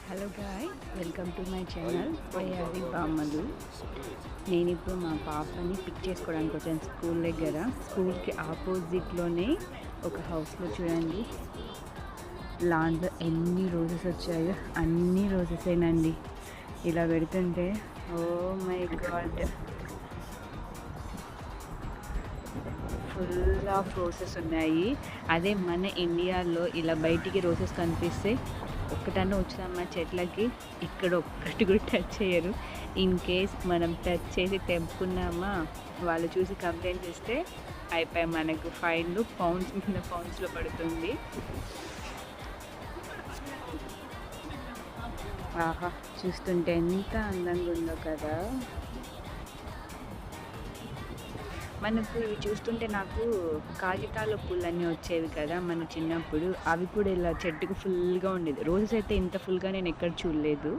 Hello guy, welcome to my channel వయ్యారి బామ్మలు. నేను ఇప్పుడు మా పాపని పిక్ చేసుకోవడానికి వచ్చాను స్కూల్ దగ్గర. స్కూల్కి ఆపోజిట్లోనే ఒక హౌస్లో చూడండి, లాన్లో ఎన్ని రోజెస్ వచ్చాయో అన్ని రోజెసేనండి. ఇలా పెడుతుంటే oh my God, full of roses ఉన్నాయి. అదే మన ఇండియాలో ఇలా బయటికి రోసెస్ కనిపిస్తే ఒక్కటన్నా వచ్చామా చెట్లకి, ఇక్కడ ఒక్కటి కూడా టచ్ చేయరు. ఇన్ కేస్ మనం టచ్ చేసి తెంపుకున్నామా, వాళ్ళు చూసి కంప్లైంట్ చేస్తే అయిపోయి మనకు ఫైన్లు పౌండ్స్ మీద పౌండ్స్లో పడుతుంది. ఆహా, చూస్తుంటే ఎంత అందంగా ఉందో కదా. మనకు ఇవి చూస్తుంటే నాకు కాగితాల పూలన్నీ వచ్చేవి కదా మన చిన్నప్పుడు, అవి కూడా ఇలా చెట్టుకు ఫుల్గా ఉండేది. రోజెస్ అయితే ఇంత ఫుల్గా నేను ఎక్కడ చూడలేదు.